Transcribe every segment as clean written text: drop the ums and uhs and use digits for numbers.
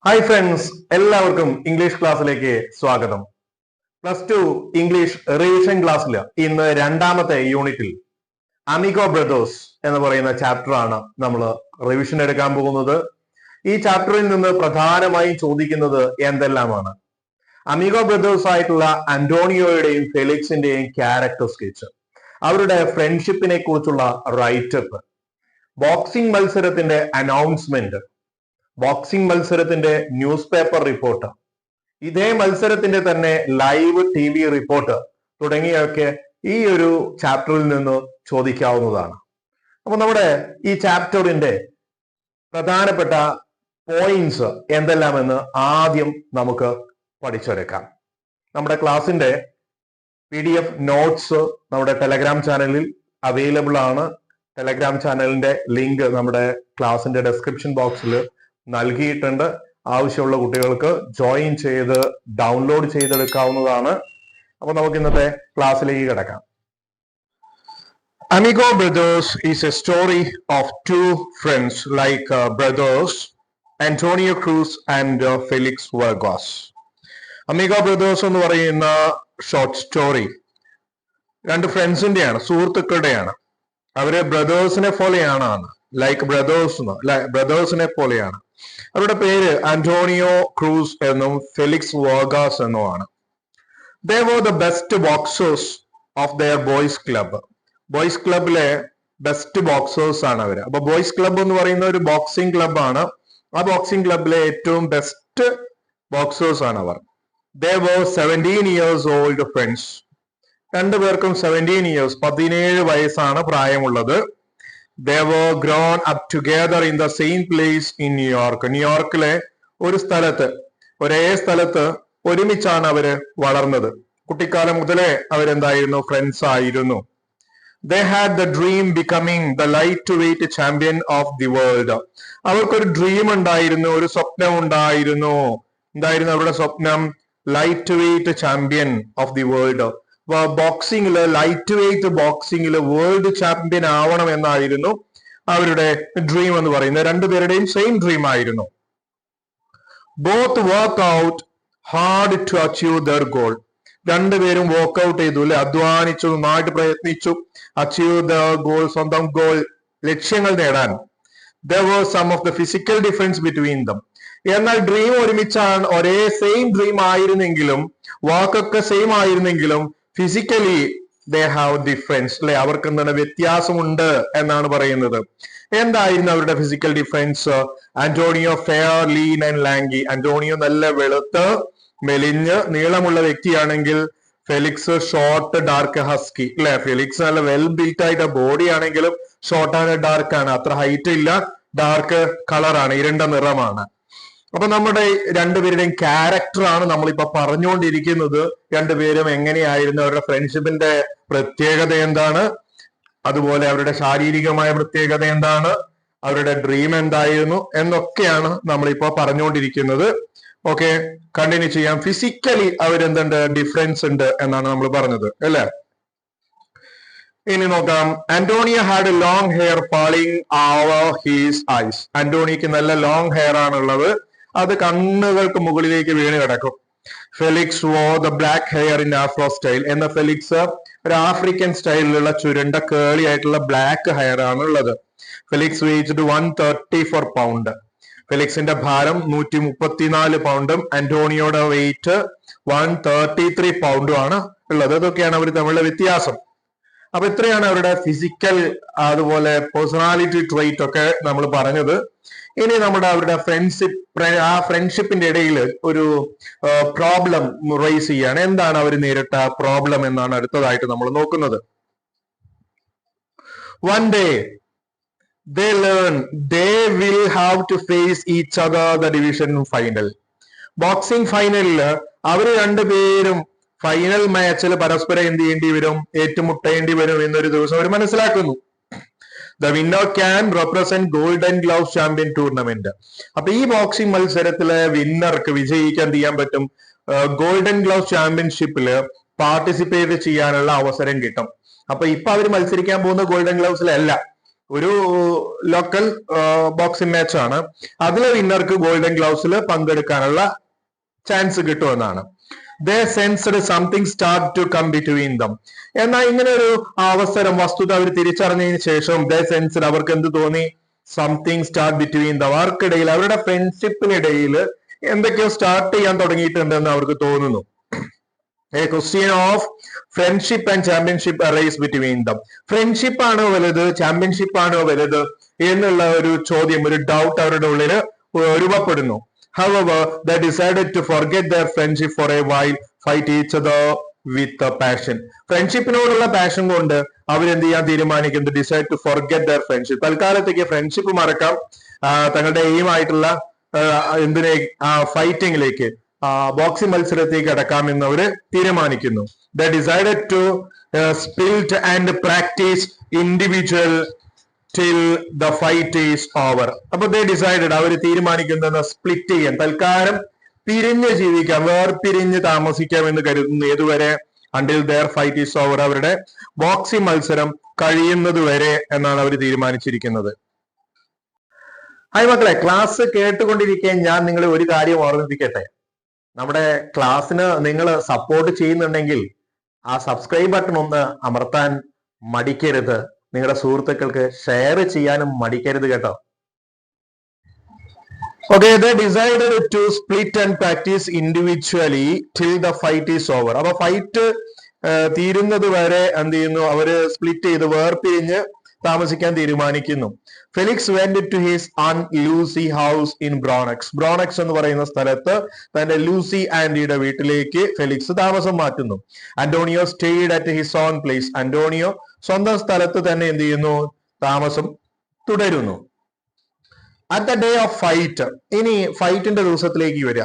Hi friends, എല്ലാവർക്കും English ക്ലാസ്സിലേക്ക് സ്വാഗതം. +2 ഇംഗ്ലീഷ് റിവിഷൻ ക്ലാസ്സിൽ ഇന്ന് രണ്ടാമത്തെ യൂണിറ്റിൽ അമിഗോ ബ്രദേഴ്സ് എന്ന് പറയുന്ന ചാപ്റ്റർ ആണ് നമ്മൾ റിവിഷൻ എടുക്കാൻ പോകുന്നത്. ഈ ചാപ്റ്ററിൽ നിന്ന് പ്രധാനമായും ചോദിക്കുന്നത് എന്തെല്ലാമാണ്? അമിഗോ ബ്രദേഴ്സ് ആയിട്ടുള്ള അന്റോണിയോയുടെയും ഫെലിക്സിന്റെയും ക്യാരക്ടർ സ്കെച്ച്, അവരുടെ ഫ്രണ്ട്ഷിപ്പിനെ കുറിച്ചുള്ള റൈറ്റപ്പ്, ബോക്സിംഗ് മത്സരത്തിന്റെ അനൗൺസ്മെന്റ്, ബോക്സിംഗ് മത്സരത്തിന്റെ ന്യൂസ് പേപ്പർ റിപ്പോർട്ട്, ഇതേ മത്സരത്തിന്റെ തന്നെ ലൈവ് TV റിപ്പോർട്ട് തുടങ്ങിയൊക്കെ ഈ ഒരു ചാപ്റ്ററിൽ നിന്ന് ചോദിക്കാവുന്നതാണ്. അപ്പൊ നമ്മുടെ ഈ ചാപ്റ്ററിന്റെ പ്രധാനപ്പെട്ട പോയിന്റ്സ് എന്തെല്ലാമെന്ന് ആദ്യം നമുക്ക് പഠിച്ചെടുക്കാം. നമ്മുടെ ക്ലാസിന്റെ PDF നോട്ട്സ് നമ്മുടെ ടെലഗ്രാം ചാനലിൽ അവൈലബിൾ ആണ്. ടെലഗ്രാം ചാനലിന്റെ ലിങ്ക് നമ്മുടെ ക്ലാസിന്റെ ഡെസ്ക്രിപ്ഷൻ ബോക്സിൽ നൽകിയിട്ടുണ്ട്. ആവശ്യമുള്ള കുട്ടികൾക്ക് ജോയിൻ ചെയ്ത് ഡൗൺലോഡ് ചെയ്തെടുക്കാവുന്നതാണ്. അപ്പൊ നമുക്ക് ഇന്നത്തെ ക്ലാസ്സിലേക്ക് കിടക്കാം. Amigo Brothers is a story of two friends like brothers Antonio Cruz and Felix Vargas. Amigo Brothers എന്ന് പറയുന്ന ഷോർട്ട് സ്റ്റോറി രണ്ട് ഫ്രണ്ട്സിന്റെയാണ്, സുഹൃത്തുക്കളുടെയാണ്. അവര് ബ്രദേഴ്സിനെ പോലെയാണ്, ലൈക്ക് ബ്രദേഴ്സിനെ പോലെയാണ്. അവരുടെ പേര് ആന്റോണിയോ ക്രൂസ് എന്നും ഫെലിക്സ് വർഗാസ് എന്നുമാണ്. They were the best boxers of their boys club. Boys ക്ലബിലെ ബെസ്റ്റ് ബോക്സേഴ്സ് ആണ് അവര്. അപ്പൊ ബോയ്സ് ക്ലബ് എന്ന് പറയുന്ന ഒരു ബോക്സിംഗ് ക്ലബാണ്. ആ ബോക്സിംഗ് ക്ലബിലെ ഏറ്റവും ബെസ്റ്റ് ബോക്സേഴ്സ് ആണ് അവർ. They were 17 years old friends. രണ്ടുപേർക്കും 17 years, 17 വയസ്സാണ് പ്രായമുള്ളത്. They were grown up together in the same place in New York. ന്യൂയോർക്കിലെ ഒരേ സ്ഥലത്ത് ഒരുമിച്ചാണ് അവര് വളർന്നത്. കുട്ടിക്കാലം മുതലേ അവരെന്തായിരുന്നു? ഫ്രണ്ട്സ് ആയിരുന്നു. They had the dream becoming the lightweight champion of the world. അവർക്കൊരു ഡ്രീം ഉണ്ടായിരുന്നു, ഒരു സ്വപ്നം ഉണ്ടായിരുന്നു. എന്തായിരുന്നു അവരുടെ സ്വപ്നം? Light weight champion of the world. ബോക്സിംഗില്, ലൈറ്റ് വെയ്റ്റ് ബോക്സിംഗില് വേൾഡ് ചാമ്പ്യൻ ആവണം എന്നായിരുന്നു അവരുടെ ഡ്രീം എന്ന് പറയുന്നത്. രണ്ടുപേരുടെയും സെയിം ഡ്രീം ആയിരുന്നു. Both work out hard to achieve their goal. രണ്ടുപേരും വർക്ക്ഔട്ട് ചെയ്തു, അല്ലെ, അധ്വാനിച്ചു, നന്നായിട്ട് പ്രയത്നിച്ചു. അച്ചീവ് ദ ഗോൾ, സ്വന്തം ഗോൾ, ലക്ഷ്യങ്ങൾ നേടാൻ. There was some of the physical difference between them. എന്നാൽ ഡ്രീം ഒരുമിച്ചാണ്, ഒരേ സെയിം ഡ്രീം ആയിരുന്നെങ്കിലും, വാക്കൊക്കെ സെയിം ആയിരുന്നെങ്കിലും ഫിസിക്കലി ദേ ഹാവ് ഡിഫറൻസ്, അല്ലെ, അവർക്ക് എന്താണ്? വ്യത്യാസമുണ്ട് എന്നാണ് പറയുന്നത്. എന്തായിരുന്നു അവരുടെ physical difference? Antonio fair, lean and lanky. Antonio നല്ല വെളുത്ത് മെലിഞ്ഞ് നീളമുള്ള വ്യക്തിയാണെങ്കിൽ ഫെലിക്സ് ഷോർട്ട്, ഡാർക്ക്, ഹസ്കി, അല്ലെ. ഫെലിക്സ് നല്ല വെൽ ബിൽറ്റ് ആയിട്ട് ബോഡി ആണെങ്കിലും ഷോർട്ട് ആണ്, ഡാർക്ക് ആണ്, അത്ര ഹൈറ്റ് ഇല്ല, ഡാർക്ക് കളറാണ്, ഇരുണ്ട നിറമാണ്. അപ്പൊ നമ്മുടെ രണ്ടുപേരുടെയും ക്യാരക്ടറാണ് നമ്മളിപ്പോ പറഞ്ഞുകൊണ്ടിരിക്കുന്നത്. രണ്ടുപേരും എങ്ങനെയായിരുന്നു, അവരുടെ ഫ്രണ്ട്ഷിപ്പിന്റെ പ്രത്യേകത എന്താണ്, അതുപോലെ അവരുടെ ശാരീരികമായ പ്രത്യേകത എന്താണ്, അവരുടെ ഡ്രീം എന്തായിരുന്നു എന്നൊക്കെയാണ് നമ്മളിപ്പോ പറഞ്ഞുകൊണ്ടിരിക്കുന്നത്. ഓക്കെ, കണ്ടിന്യൂ ചെയ്യാം. ഫിസിക്കലി അവരെന്തുണ്ട്? ഡിഫറൻസ് ഉണ്ട് എന്നാണ് നമ്മൾ പറഞ്ഞത്, അല്ലെ. ഇനി നോക്കാം. Antonio had long hair falling over his eyes. ആന്റോണിയോക്ക് നല്ല ലോങ് ഹെയർ ആണുള്ളത്, അത് കണ്ണുകൾക്ക് മുകളിലേക്ക് വീണ് കിടക്കും. ഫെലിക്സ് വോ the black hair in Afro style. എന്ന ഫെലിക്സ് ഒരു ആഫ്രിക്കൻ സ്റ്റൈലിലുള്ള ചുരുണ്ട കേളി ആയിട്ടുള്ള ബ്ലാക്ക് ഹെയർ ആണ് ഉള്ളത്. Felix വെയ്റ്റ്ഡ് 134 pound. ഫെലിക്സിന്റെ ഭാരം 134 പൗണ്ടും ആന്റോണിയോയുടെ വെയിറ്റ് 133 പൗണ്ടും ആണ് ഉള്ളത്. ഇതൊക്കെയാണ് അവർ തമ്മിലുള്ള വ്യത്യാസം. അപ്പൊ ഇത്രയാണ് അവരുടെ ഫിസിക്കൽ, അതുപോലെ പേഴ്സണാലിറ്റി ട്രേറ്റ് ഒക്കെ നമ്മൾ പറഞ്ഞത്. ഇനി നമ്മുടെ അവരുടെ ഫ്രണ്ട്ഷിപ്പിന്റെ ഇടയിൽ ഒരു പ്രോബ്ലം റേസ് ചെയ്യാണ്. എന്താണ് അവർ നേരിട്ട പ്രോബ്ലം എന്നാണ് അടുത്തതായിട്ട് നമ്മൾ നോക്കുന്നത്. One day they learn they will have to face each other the division final. Boxing ഫൈനലില് അവര് രണ്ടുപേരും ഫൈനൽ മാച്ചിൽ പരസ്പരം എന്ത് ചെയ്യേണ്ടി വരും? ഏറ്റുമുട്ടേണ്ടി വരും എന്നൊരു ദിവസം അവർ മനസ്സിലാക്കുന്നു. The winner can represent Golden Gloves Champion Tournament. അപ്പൊ ഈ ബോക്സിംഗ് മത്സരത്തിലെ വിന്നർക്ക് വിജയിക്കാൻ ചെയ്യാൻ പറ്റും, ഗോൾഡൻ ഗ്ലൗസ് ചാമ്പ്യൻഷിപ്പില് പാർട്ടിസിപ്പേറ്റ് ചെയ്യാനുള്ള അവസരം കിട്ടും. അപ്പൊ ഇപ്പൊ അവർ മത്സരിക്കാൻ പോകുന്ന ഗോൾഡൻ ഗ്ലൗസിലല്ല, ഒരു ലോക്കൽ ബോക്സിംഗ് മാച്ച് ആണ്. അതിലെ വിന്നർക്ക് ഗോൾഡൻ ഗ്ലൗസിൽ പങ്കെടുക്കാനുള്ള ചാൻസ് കിട്ടുമെന്നാണ്. They sensed something start to come between them. എന്നാൽ ഇങ്ങനെ ഒരു അവസരം വസ്തുത അവർ തിരിച്ചറിഞ്ഞതിന് ശേഷം ദേ സെൻസ്ഡ് അവർക്ക് എന്ത് തോന്നി? Something start between them. അവർക്കിടയിൽ അവരുടെ ഫ്രണ്ട്ഷിപ്പിനിടയിൽ എന്തൊക്കെയോ സ്റ്റാർട്ട് ചെയ്യാൻ തുടങ്ങിയിട്ടുണ്ടെന്ന് അവർക്ക് തോന്നുന്നു. A question of friendship and championship arise between them. Friendship ആണോ വലുത്, ചാമ്പ്യൻഷിപ്പ് ആണോ വലുത് എന്നുള്ള ഒരു ചോദ്യം, ഒരു ഡൗട്ട് അവരുടെ ഉള്ളിൽ രൂപപ്പെടുന്നു. However, they decided to forget their friendship for a while, fight each other with a passion. ഫ്രണ്ട്ഷിപ്പിനോടുള്ള പാഷൻ കൊണ്ട് അവരെന്ത് ചെയ്യാൻ തീരുമാനിക്കുന്നത്? Decide to forget their friendship. തൽക്കാലത്തേക്ക് ഫ്രണ്ട്ഷിപ്പ് മറക്കാം, തങ്ങളുടെ എയിം ആയിട്ടുള്ള എന്തിനെ ഫൈറ്റിംഗിലേക്ക്, ബോക്സിംഗ് മത്സരത്തേക്ക് കടക്കാമെന്ന് അവര് തീരുമാനിക്കുന്നു. They decided to split and practice individual till the fight is over. അപ്പൊ they decided, അവർ തീരുമാനിക്കുന്നത് സ്പ്ലിറ്റ് ചെയ്യാൻ, തൽക്കാലം പിരിഞ്ഞ് ജീവിക്കാം, വേർപിരിഞ്ഞ് താമസിക്കാം എന്ന് കരുതുന്നു. ഏതുവരെ? until their fight is over. അവരുടെ ബോക്സിംഗ് മത്സരം കഴിയുന്നത് വരെ എന്നാണ് അവർ തീരുമാനിച്ചിരിക്കുന്നത്. ഹായ് മക്കളെ, ക്ലാസ് കേട്ടുകൊണ്ടിരിക്കെ ഞാൻ നിങ്ങളെ ഒരു കാര്യം ഓർമ്മിപ്പിക്കട്ടെ. നമ്മുടെ ക്ലാസ്സിന് നിങ്ങൾ സപ്പോർട്ട് ചെയ്യുന്നുണ്ടെങ്കിൽ ആ സബ്സ്ക്രൈബ് ബട്ടൺ ഒന്ന് അമർത്താൻ മടിക്കരുത്. നിങ്ങളുടെ സുഹൃത്തുക്കൾക്ക് ഷെയർ ചെയ്യാനും മടിക്കരുത് കേട്ടോ. Okay, they decided to split and practice individually till the fight is over. അപ്പൊ ഫൈറ്റ് തീരുന്നത് വരെ എന്ത് ചെയ്യുന്നു? അവര് സ്പ്ലിറ്റ് ചെയ്ത് വേർപിരിഞ്ഞ് താമസിക്കാൻ തീരുമാനിക്കുന്നു. Felix went to his own Lucy house in Bronx. Bronx എന്ന് പറയുന്ന സ്ഥലത്ത് തന്റെ ലൂസി ആന്റിയുടെ വീട്ടിലേക്ക് ഫെലിക്സ് താമസം മാറ്റുന്നു. Antonio stayed at his own place. Antonio സ്വന്തം സ്ഥലത്ത് തന്നെ എന്ത് ചെയ്യുന്നു? താമസം തുടരുന്നു. At the day of fight, ഇനി ഫൈറ്റിന്റെ ദിവസത്തിലേക്ക് വരിക.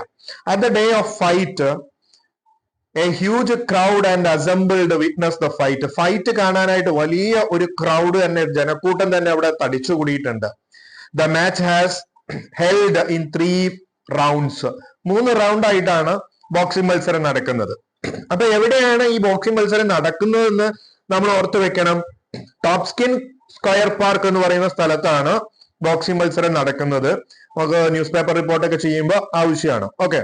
At the day of fight a huge crowd and assembled witness the fight. Fight കാണാനായിട്ട് വലിയ ഒരു ക്രൗഡ് തന്നെ, ജനക്കൂട്ടം തന്നെ അവിടെ തടിച്ചുകൂടിയിട്ടുണ്ട്. The match has held in 3 rounds. 3 round ആയിട്ടാണ് ബോക്സിംഗ് മത്സരം നടക്കുന്നത്. അപ്പൊ എവിടെയാണ് ഈ ബോക്സിംഗ് മത്സരം നടക്കുന്നതെന്ന് നമ്മൾ ഓർത്തു വെക്കണം. ടോപ്സ്കിൻ സ്ക്വയർ പാർക്ക് എന്ന് പറയുന്ന സ്ഥലത്താണ് ബോക്സിംഗ് മത്സരം നടക്കുന്നത്. നമുക്ക് ന്യൂസ് പേപ്പർ റിപ്പോർട്ടൊക്കെ ചെയ്യുമ്പോൾ ആവശ്യമാണ്. Okay.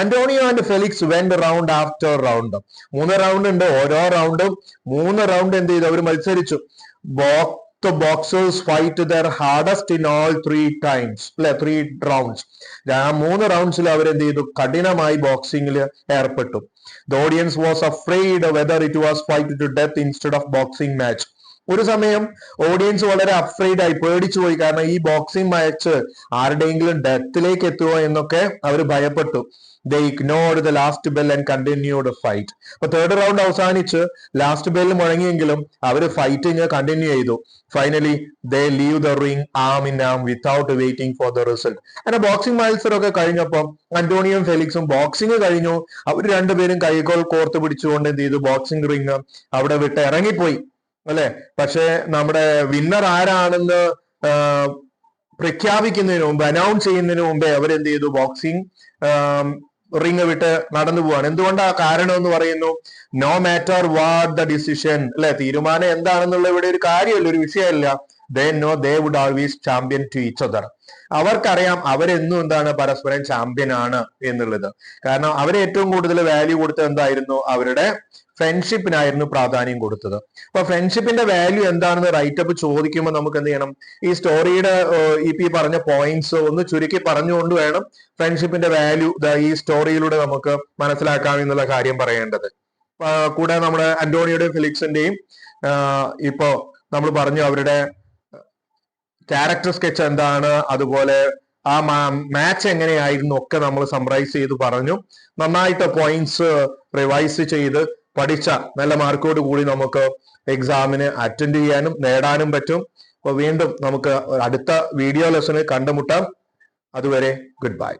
Antonio and Felix went round after round. 3 round ഉണ്ട്. ഓരോ റൗണ്ടും 3 റൗണ്ട് എന്ത് ചെയ്തു? അവർ മത്സരിച്ചു. The boxers fight their hardest in all 3 times, അല്ലെ 3 റൗണ്ട്സ്. 3 റൗണ്ട്സിൽ അവർ എന്ത് ചെയ്തു? കഠിനമായി ബോക്സിംഗിൽ ഏർപ്പെട്ടു. The audience was afraid whether it was fight to death instead of boxing match. ഒരു സമയം ഓഡിയൻസ് വളരെ അഫ്രൈഡ് ആയി, പേടിച്ചു പോയി. കാരണം ഈ ബോക്സിംഗ് മാച്ച് ആരുടെയെങ്കിലും ഡെത്തിലേക്ക് എത്തുമോ എന്നൊക്കെ അവർ ഭയപ്പെട്ടു. They ignored the last bell and continued the fight. അപ്പൊ 3rd റൗണ്ട് അവസാനിച്ച് ലാസ്റ്റ് ബെല്ല് മുഴങ്ങിയെങ്കിലും അവർ ഫൈറ്റിങ് കണ്ടിന്യൂ ചെയ്തു. Finally they leave the ring arm in arm without waiting for the result. അങ്ങനെ ബോക്സിംഗ് മത്സരമൊക്കെ കഴിഞ്ഞപ്പോൾ അന്റോണിയോയും ഫെലിക്സും boxing കഴിഞ്ഞു. അവർ രണ്ടുപേരും കൈകൾ കോർത്ത് പിടിച്ചുകൊണ്ട് എന്ത് ചെയ്തു? ബോക്സിംഗ് റിങ് അവിടെ വിട്ട് ഇറങ്ങിപ്പോയി, അല്ലെ. പക്ഷെ നമ്മുടെ വിന്നർ ആരാണെന്ന് പ്രഖ്യാപിക്കുന്നതിന് മുമ്പ്, അനൗൺസ് ചെയ്യുന്നതിന് മുമ്പേ അവരെന്ത് ചെയ്തു? ബോക്സിംഗ് റിങ് വിട്ട് നടന്നു പോവാണ്. എന്തുകൊണ്ടാ കാരണം എന്ന് പറയുന്നു? No matter what the decision, അല്ലെ, തീരുമാനം എന്താണെന്നുള്ള ഇവിടെ ഒരു കാര്യമല്ല, ഒരു വിഷയമല്ല. they know they would always champion to each other. അവർക്കറിയാം അവരെന്നും എന്താണ്? പരസ്പരം ചാമ്പ്യൻ ആണ് എന്നുള്ളത്. കാരണം അവരെ ഏറ്റവും കൂടുതൽ വാല്യൂ കൊടുത്തത് എന്തായിരുന്നു? അവരുടെ ഫ്രണ്ട്ഷിപ്പിനായിരുന്നു പ്രാധാന്യം കൊടുത്തത്. അപ്പൊ ഫ്രണ്ട്ഷിപ്പിന്റെ വാല്യൂ എന്താണെന്ന് റൈറ്റപ്പ് ചോദിക്കുമ്പോൾ നമുക്ക് എന്ത് ചെയ്യണം? ഈ സ്റ്റോറിയുടെ ഈ പറഞ്ഞ പോയിന്റ്സ് ഒന്ന് ചുരുക്കി പറഞ്ഞുകൊണ്ട് വേണം ഫ്രണ്ട്ഷിപ്പിന്റെ വാല്യൂ ഈ സ്റ്റോറിയിലൂടെ നമുക്ക് മനസ്സിലാക്കാം എന്നുള്ള കാര്യം പറയേണ്ടത്. കൂടെ നമ്മുടെ അന്റോണിയോയുടെയും ഫെലിക്സിന്റെയും ഇപ്പോ നമ്മൾ പറഞ്ഞു അവരുടെ ക്യാരക്ടർ സ്കെച്ച് എന്താണ്, അതുപോലെ ആ മാച്ച് എങ്ങനെയായിരുന്നു ഒക്കെ നമ്മൾ സമറൈസ് ചെയ്ത് പറഞ്ഞു. നന്നായിട്ട് പോയിന്റ്സ് റിവൈസ് ചെയ്ത് പഠിച്ച നല്ല മാർക്കോട് കൂടി നമുക്ക് എക്സാമിന് അറ്റൻഡ് ചെയ്യാനും നേടാനും പറ്റും. അപ്പൊ വീണ്ടും നമുക്ക് അടുത്ത വീഡിയോ ലെസണിൽ കണ്ടുമുട്ടാം. അതുവരെ ഗുഡ് ബൈ.